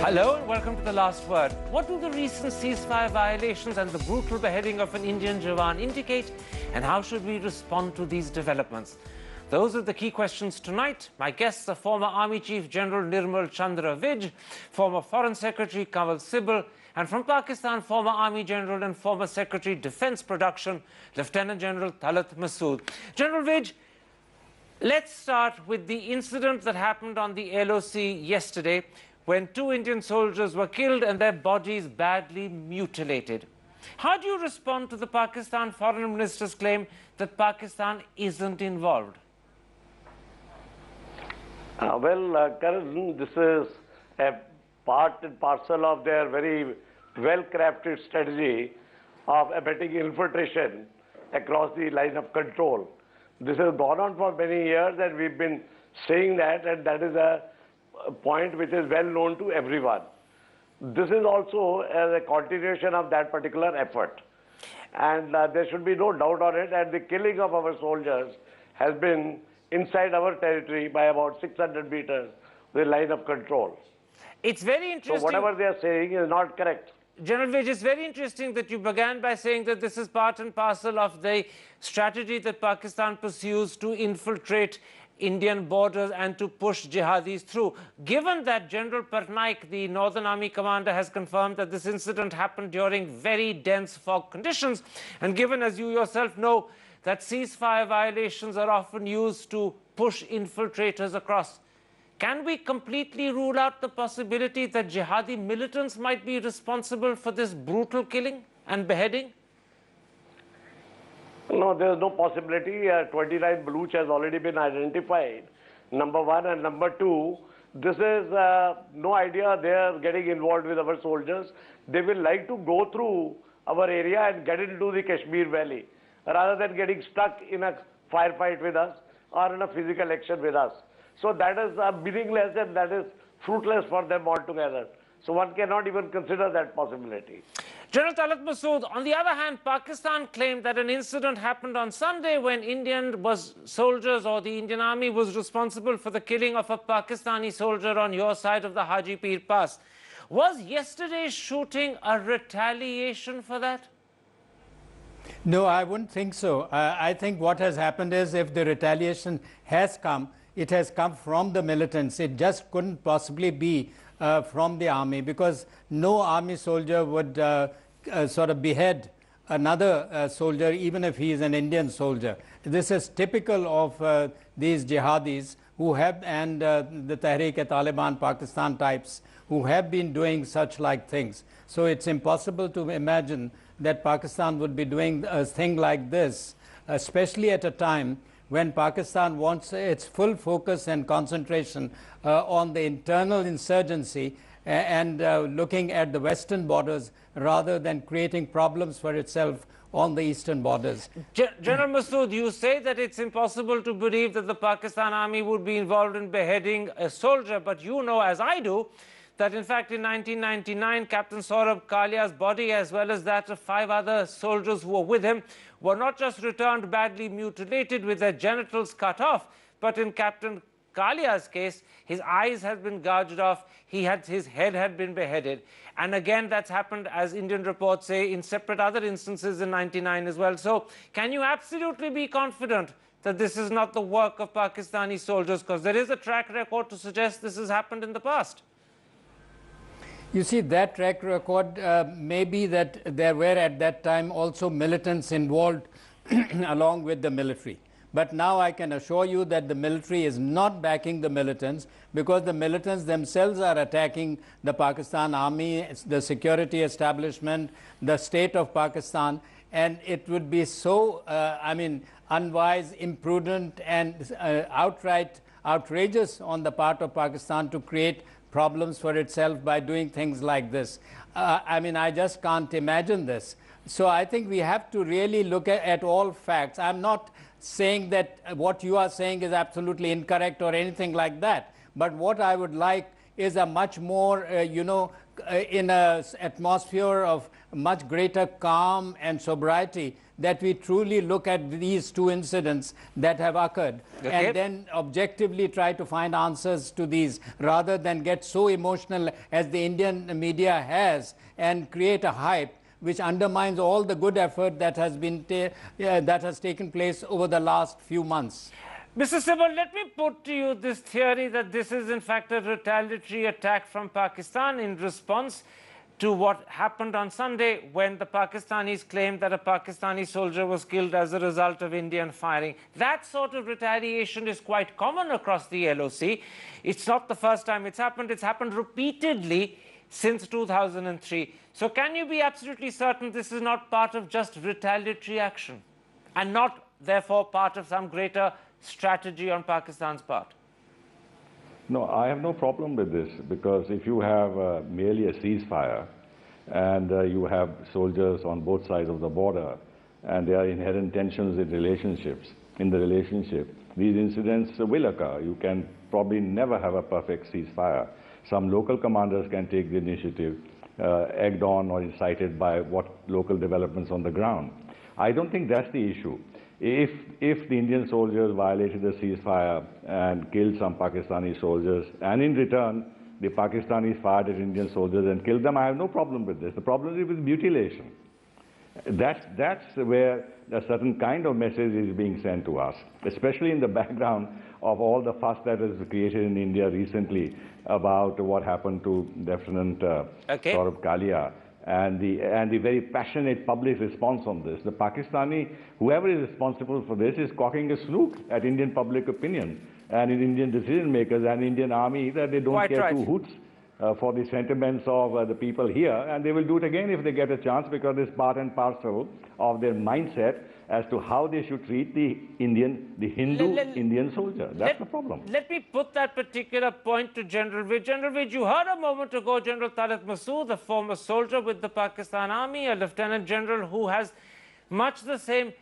Hello and welcome to The Last Word. What do the recent ceasefire violations and the brutal beheading of an Indian Jawan indicate, and how should we respond to these developments? Those are the key questions tonight. My guests are former Army Chief General Nirmal Chandra Vij, former Foreign Secretary Kanwal Sibal, and from Pakistan, former Army General and former Secretary Defence Production, Lieutenant General Talat Masood. General Vij, let's start with the incident that happened on the LOC yesterday, when 2 Indian soldiers were killed and their bodies badly mutilated. How do you respond to the Pakistan Foreign Minister's claim that Pakistan isn't involved? Karan, this is a part and parcel of their very well-crafted strategy of abetting infiltration across the line of control. This has gone on for many years, and we've been saying that, and that is a point which is well known to everyone. This is also a continuation of that particular effort, and there should be no doubt on it. And the killing of our soldiers has been inside our territory by about 600 meters, the line of control. It's very interesting. So whatever they are saying is not correct. General Vij, it's very interesting that you began by saying that this is part and parcel of the strategy that Pakistan pursues to infiltrate Indian borders and to push jihadis through. Given that General Patnaik, the Northern Army commander, has confirmed that this incident happened during very dense fog conditions, and given, as you yourself know, that ceasefire violations are often used to push infiltrators across, can we completely rule out the possibility that jihadi militants might be responsible for this brutal killing and beheading? No, there is no possibility. 29 Baluch has already been identified, number one. And number two, this is no idea they are getting involved with our soldiers. They will like to go through our area and get into the Kashmir Valley, rather than getting stuck in a firefight with us or in a physical action with us. So that is meaningless, and that is fruitless for them altogether. So one cannot even consider that possibility. General Talat Masood, on the other hand, Pakistan claimed that an incident happened on Sunday when soldiers or the Indian army was responsible for the killing of a Pakistani soldier on your side of the Haji Pir Pass. Was yesterday's shooting a retaliation for that? No, I wouldn't think so. I think what has happened is, if the retaliation has come, it has come from the militants. It just couldn't possibly be from the army, because no army soldier would sort of behead another soldier, even if he is an Indian soldier. This is typical of these jihadis who have, and the Tehreek-e-Taliban Pakistan types, who have been doing such like things. So it's impossible to imagine that Pakistan would be doing a thing like this, especially at a time when Pakistan wants its full focus and concentration on the internal insurgency and looking at the western borders, rather than creating problems for itself on the eastern borders. General Masood, you say that it's impossible to believe that the Pakistan army would be involved in beheading a soldier, but you know, as I do, that in fact in 1999, Captain Saurabh Kalia's body, as well as that of 5 other soldiers who were with him, were not just returned badly mutilated with their genitals cut off, but in Captain Kalia's case, his eyes had been gouged off, his head had been beheaded. And again, that's happened, as Indian reports say, in separate other instances in 99 as well. So can you absolutely be confident that this is not the work of Pakistani soldiers? Because there is a track record to suggest this has happened in the past. You see, that track record may be that there were at that time also militants involved along with the military. But now I can assure you that the military is not backing the militants, because the militants themselves are attacking the Pakistan army, the security establishment, the state of Pakistan, and it would be so, unwise, imprudent, and outright outrageous on the part of Pakistan to create problems for itself by doing things like this. I just can't imagine this. So I think we have to really look at all facts. I'm not saying that what you are saying is absolutely incorrect or anything like that. But what I would like is a much more, in an atmosphere of much greater calm and sobriety that we truly look at these two incidents that have occurred and then objectively try to find answers to these rather than get so emotional as the Indian media has and create a hype which undermines all the good effort that has been that has taken place over the last few months. Mr. Sibal, let me put to you this theory that this is in fact a retaliatory attack from Pakistan in response to what happened on Sunday when the Pakistanis claimed that a Pakistani soldier was killed as a result of Indian firing. That sort of retaliation is quite common across the LOC. It's not the first time it's happened repeatedly since 2003. So can you be absolutely certain this is not part of just retaliatory action and not therefore part of some greater strategy on Pakistan's part? No, I have no problem with this, because if you have merely a ceasefire and you have soldiers on both sides of the border and there are inherent tensions in the relationship, these incidents will occur. You can probably never have a perfect ceasefire. Some local commanders can take the initiative, egged on or incited by what local developments on the ground. I don't think that's the issue. If the Indian soldiers violated the ceasefire and killed some Pakistani soldiers, and in return the Pakistanis fired at Indian soldiers and killed them, I have no problem with this. The problem is with mutilation. That's where a certain kind of message is being sent to us, especially in the background of all the fuss that was created in India recently about what happened to Lieutenant Saurabh Kalia. And the very passionate public response on this. The Pakistani, whoever is responsible for this, is cocking a snook at Indian public opinion and in Indian decision makers and Indian army that they don't care two hoots for the sentiments of the people here, and they will do it again if they get a chance, because it's part and parcel of their mindset as to how they should treat the Hindu Indian soldier. That's the problem. Let me put that particular point to General Vij. General Vij, you heard a moment ago General Tariq Masood, a former soldier with the Pakistan Army, a lieutenant general who has much the same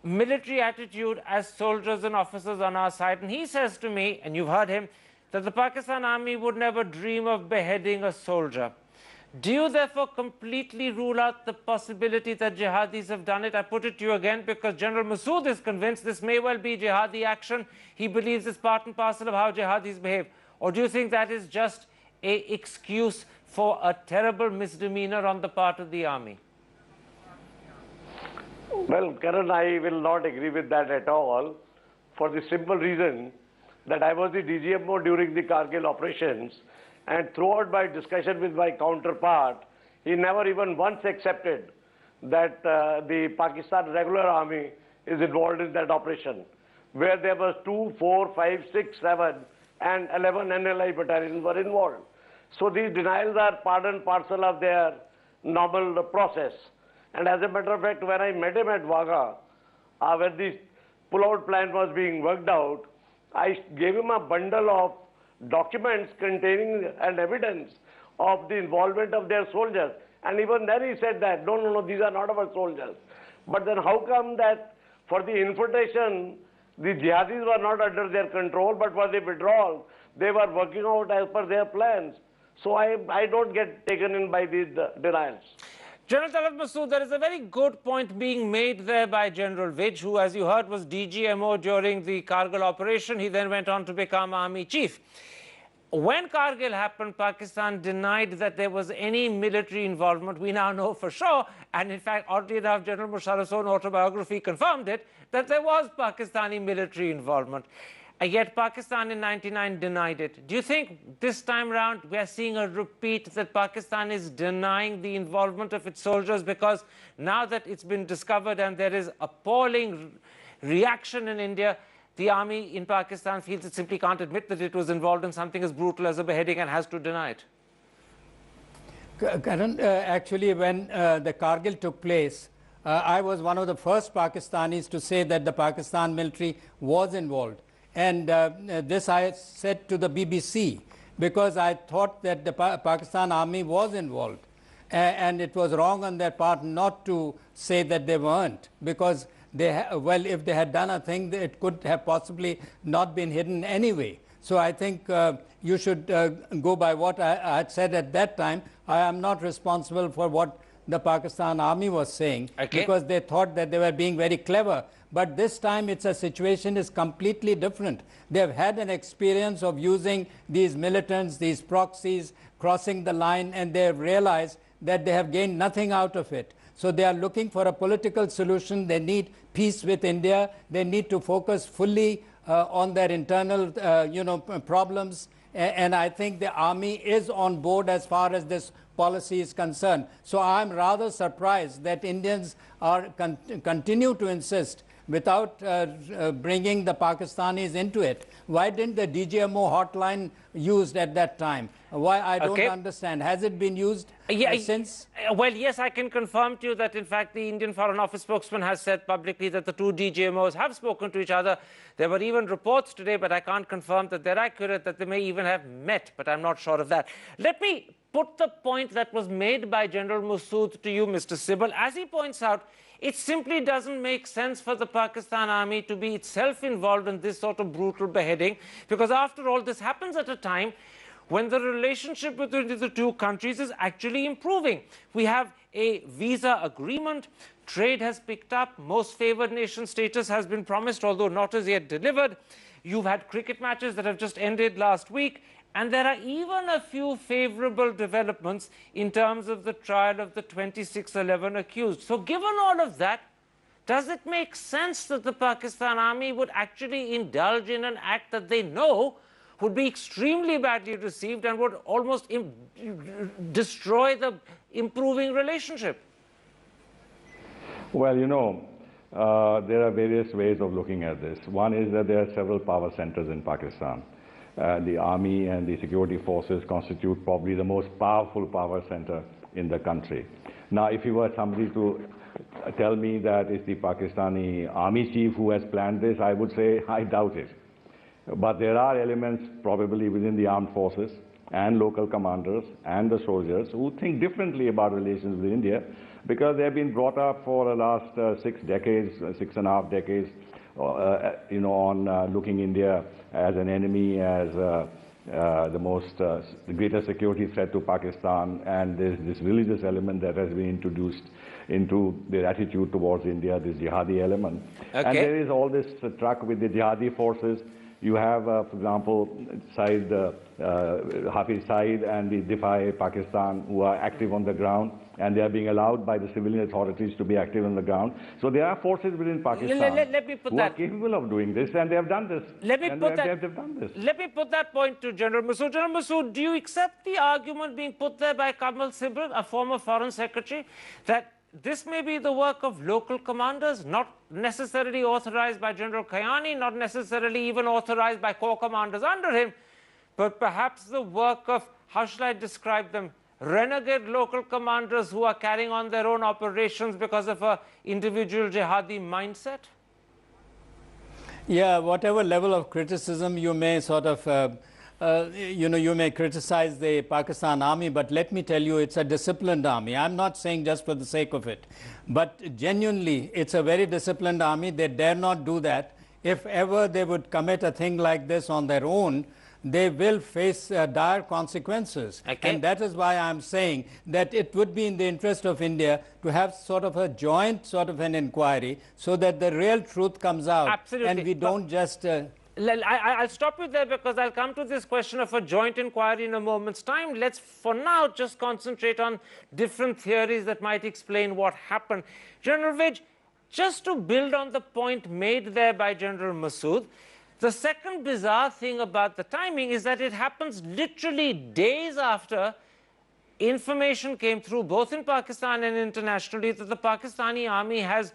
military attitude as soldiers and officers on our side. And he says to me, and you've heard him, that the Pakistan Army would never dream of beheading a soldier. Do you therefore completely rule out the possibility that jihadis have done it? I put it to you again because General Masood is convinced this may well be jihadi action. He believes it's part and parcel of how jihadis behave. Or do you think that is just an excuse for a terrible misdemeanor on the part of the army? Well, Karan, I will not agree with that at all, for the simple reason that I was the DGMO during the Kargil operations, and throughout my discussion with my counterpart, he never even once accepted that the Pakistan regular army is involved in that operation, where there was 2, 4, 5, 6, 7, and 11 NLI battalions were involved. So these denials are part and parcel of their normal process. And as a matter of fact, when I met him at Wagah, when the pull-out plan was being worked out, I gave him a bundle of documents containing an evidence of the involvement of their soldiers. And even then he said that, no, these are not our soldiers. But then how come that for the infiltration, the jihadis were not under their control, but for the withdrawal, they were working out as per their plans? So I don't get taken in by these denials. General Tariq Masood, there is a very good point being made there by General Vij, who, as you heard, was DGMO during the Kargil operation. He then went on to become army chief. When Kargil happened, Pakistan denied that there was any military involvement. We now know for sure, and in fact, oddly enough, General Musharraf's own autobiography confirmed it, that there was Pakistani military involvement. And yet Pakistan in '99 denied it. Do you think this time round we are seeing a repeat that Pakistan is denying the involvement of its soldiers, because now that it's been discovered and there is appalling reaction in India, the army in Pakistan feels it simply can't admit that it was involved in something as brutal as a beheading and has to deny it? Karan, actually when the Kargil took place, I was one of the first Pakistanis to say that the Pakistan military was involved. And this I said to the BBC because I thought that the Pakistan army was involved. And it was wrong on their part not to say that they weren't, because well, if they had done a thing, it could have possibly not been hidden anyway. So I think you should go by what I had said at that time. I am not responsible for what the Pakistan Army was saying, because they thought that they were being very clever. But this time it's a situation is completely different. They've had an experience of using these militants, these proxies, crossing the line, and they have realized that they have gained nothing out of it. So they are looking for a political solution. They need peace with India. They need to focus fully on their internal problems. And I think the army is on board as far as this policy is concerned. So I'm rather surprised that Indians are continue to insist without bringing the Pakistanis into it. Why didn't the DGMO hotline used at that time? Why? I don't understand. Has it been used since? Well, yes, I can confirm to you that, in fact, the Indian Foreign Office spokesman has said publicly that the two DGMOs have spoken to each other. There were even reports today, but I can't confirm that they're accurate, that they may even have met, but I'm not sure of that. Let me put the point that was made by General Masood to you, Mr. Sibal. As he points out, it simply doesn't make sense for the Pakistan Army to be itself involved in this sort of brutal beheading, because after all, this happens at a time when the relationship between the two countries is actually improving. We have a visa agreement, trade has picked up, most favored nation status has been promised, although not as yet delivered. You've had cricket matches that have just ended last week, and there are even a few favorable developments in terms of the trial of the 2611 accused. So given all of that, does it make sense that the Pakistan Army would actually indulge in an act that they know would be extremely badly received and would almost destroy the improving relationship? Well, there are various ways of looking at this. One is that there are several power centers in Pakistan. The army and the security forces constitute probably the most powerful power center in the country. Now, if you were somebody to tell me that it's the Pakistani army chief who has planned this, I would say I doubt it. But there are elements probably within the armed forces and local commanders and the soldiers who think differently about relations with India, because they have been brought up for the last 6 decades, 6.5 decades, on looking India as an enemy, as the greatest security threat to Pakistan, and there's this religious element that has been introduced into their attitude towards India, this jihadi element. And there is all this truck with the jihadi forces. You have, for example, Hafiz Saeed and the Defy Pakistan, who are active on the ground, and they are being allowed by the civilian authorities to be active on the ground. So there are forces within Pakistan who are capable of doing this, and they have done this. Let me put that point to General Masood. General Masood, do you accept the argument being put there by Kamal Sibal, a former foreign secretary, that this may be the work of local commanders, not necessarily authorized by General Kayani, not necessarily even authorized by corps commanders under him, but perhaps the work of, how shall I describe them, renegade local commanders who are carrying on their own operations because of an individual jihadi mindset? Yeah, whatever level of criticism you may sort of you may criticize the Pakistan Army, but let me tell you, it's a disciplined army. I'm not saying just for the sake of it, but genuinely, it's a very disciplined army. They dare not do that. If ever they would commit a thing like this on their own, they will face dire consequences. And that is why I'm saying that it would be in the interest of India to have sort of a joint sort of an inquiry so that the real truth comes out. Absolutely. And we don't just... I'll stop you there, because I'll come to this question of a joint inquiry in a moment's time. Let's, for now, just concentrate on different theories that might explain what happened. General Vij, just to build on the point made there by General Masood, the second bizarre thing about the timing is that it happens literally days after information came through, both in Pakistan and internationally, that the Pakistani army has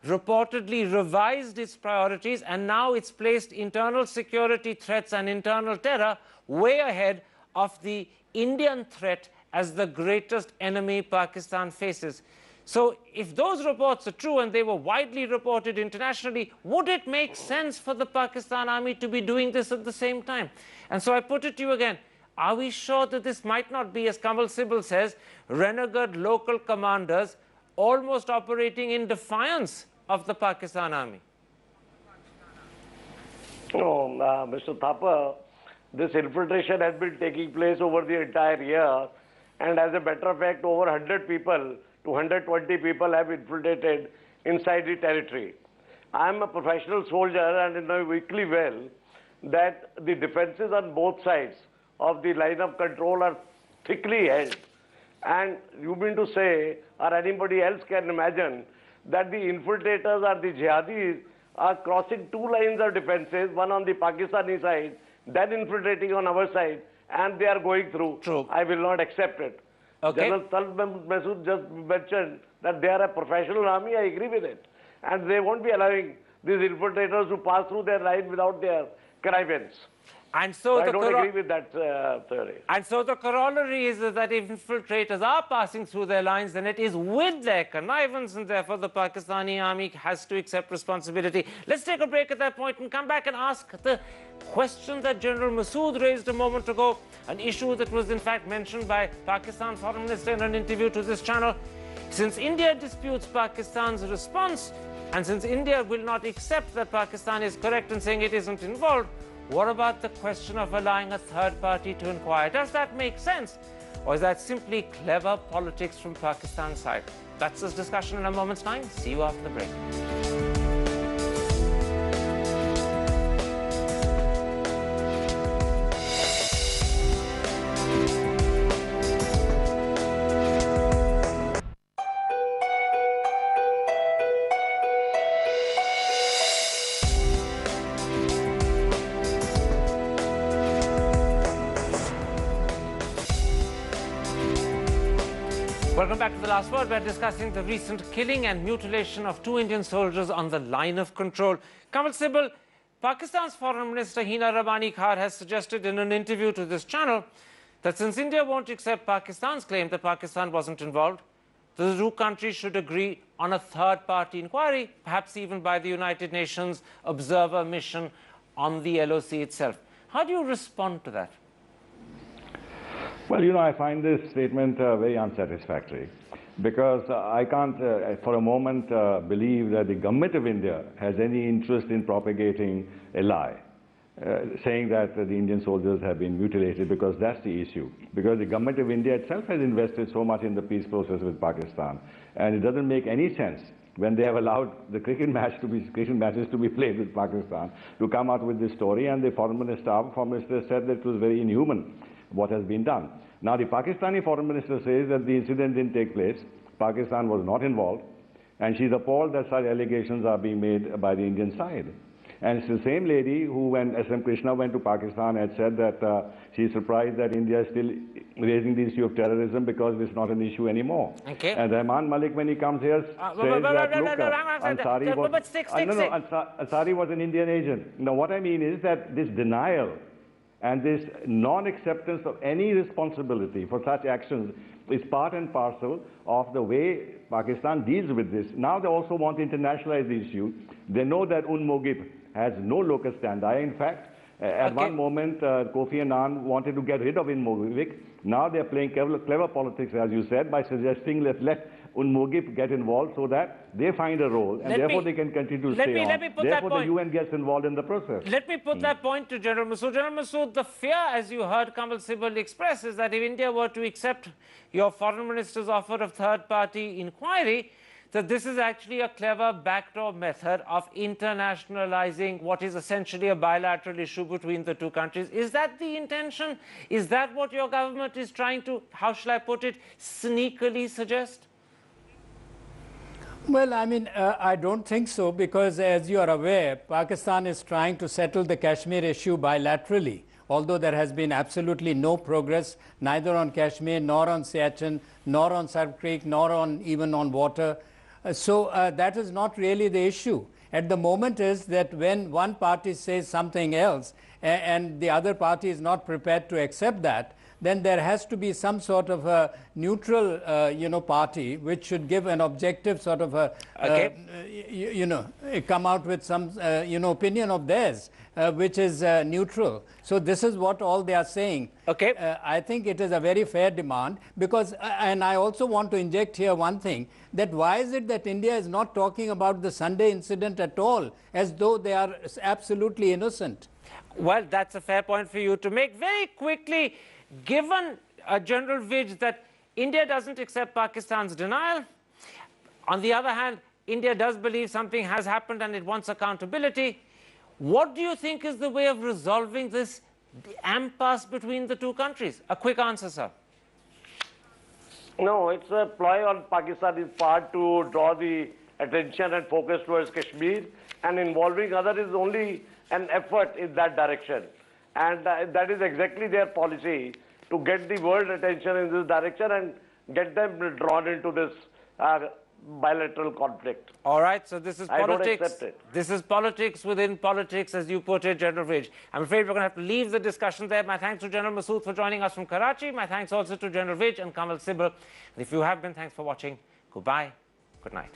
reportedly revised its priorities, and now it's placed internal security threats and internal terror way ahead of the Indian threat as the greatest enemy Pakistan faces. So if those reports are true, and they were widely reported internationally, would it make sense for the Pakistan army to be doing this at the same time? And so I put it to you again, are we sure that this might not be, as Kamal Sibal says, renegade local commanders almost operating in defiance of the Pakistan army? No, Mr. Thapa, This infiltration has been taking place over the entire year, and as a matter of fact, over 100 people to 120 people have infiltrated inside the territory. I am a professional soldier and I know equally well that the defenses on both sides of the line of control are thickly held. And you mean to say, or anybody else can imagine, that the infiltrators or the jihadis are crossing two lines of defenses, one on the Pakistani side, then infiltrating on our side, and they are going through. True. I will not accept it. Okay. General Talib Masood just mentioned that they are a professional army. I agree with it. And they won't be allowing these infiltrators to pass through their line without their connivance. And so I don't agree with that theory. And so the corollary is that if infiltrators are passing through their lines, then it is with their connivance, and therefore the Pakistani army has to accept responsibility. Let's take a break at that point and come back and ask the question that General Masood raised a moment ago, an issue that was in fact mentioned by Pakistan Foreign Minister in an interview to this channel. Since India disputes Pakistan's response, and since India will not accept that Pakistan is correct in saying it isn't involved, what about the question of allowing a third party to inquire? Does that make sense? Or is that simply clever politics from Pakistan's side? That's this discussion in a moment's time. See you after the break. Welcome back to The Last Word. We're discussing the recent killing and mutilation of 2 Indian soldiers on the line of control. Kamal Sibal, Pakistan's Foreign Minister Hina Rabani Khar has suggested in an interview to this channel that since India won't accept Pakistan's claim that Pakistan wasn't involved, the two countries should agree on a third-party inquiry, perhaps even by the United Nations observer mission on the LOC itself. How do you respond to that? Well, you know, I find this statement very unsatisfactory because I can't for a moment believe that the government of India has any interest in propagating a lie, saying that the Indian soldiers have been mutilated, because that's the issue. Because the government of India itself has invested so much in the peace process with Pakistan, and it doesn't make any sense when they have allowed the cricket matches to be played with Pakistan to come out with this story, and the foreign minister said that it was very inhuman what has been done. Now, the Pakistani foreign minister says that the incident didn't take place, Pakistan was not involved, and she's appalled that such allegations are being made by the Indian side. And it's the same lady who, when S.M. Krishna went to Pakistan, had said that she's surprised that India is still raising the issue of terrorism because it's not an issue anymore. Okay. And Rahman Malik, when he comes here, says that, look, Ansari was an Indian agent. Now, what I mean is that this denial and this non-acceptance of any responsibility for such actions is part and parcel of the way Pakistan deals with this. Now they also want to internationalize the issue. They know that Mogib has no locus standi. In fact, at one moment, Kofi Annan wanted to get rid of Mogib. Now they're playing clever politics, as you said, by suggesting let Mogib get involved so that they find a role, and therefore they can continue to stay on. Therefore, the UN gets involved in the process. Let me put that point to General Masood. General Masood, the fear, as you heard Kamal Sibal express, is that if India were to accept your foreign minister's offer of third-party inquiry, that this is actually a clever backdoor method of internationalizing what is essentially a bilateral issue between the two countries. Is that the intention? Is that what your government is trying to, how shall I put it, sneakily suggest? Well, I mean, I don't think so, because as you are aware, Pakistan is trying to settle the Kashmir issue bilaterally, although there has been absolutely no progress, neither on Kashmir, nor on Siachen, nor on Sar Creek, nor on even on water. So that is not really the issue. At the moment is that when one party says something else and the other party is not prepared to accept that, then there has to be some sort of a neutral, party which should give an objective sort of a, come out with some, opinion of theirs, which is neutral. So this is what all they are saying. Okay. I think it is a very fair demand, because, and I also want to inject here one thing, that why is it that India is not talking about the Sunday incident at all, as though they are absolutely innocent? Well, that's a fair point for you to make. Very quickly, given General Vij that India doesn't accept Pakistan's denial, on the other hand, India does believe something has happened and it wants accountability. What do you think is the way of resolving this impasse between the two countries? A quick answer, sir. No, it's a ploy on Pakistan's part to draw the attention and focus towards Kashmir, and involving others is only an effort in that direction. And that is exactly their policy, to get the world attention in this direction and get them drawn into this bilateral conflict. All right, so this is I don't politics. accept it. This is politics within politics, as you put it, General Vij. I'm afraid we're going to have to leave the discussion there. My thanks to General Masood for joining us from Karachi. My thanks also to General Vij and Kamal Sibal. And if you have been, thanks for watching. Goodbye. Good night.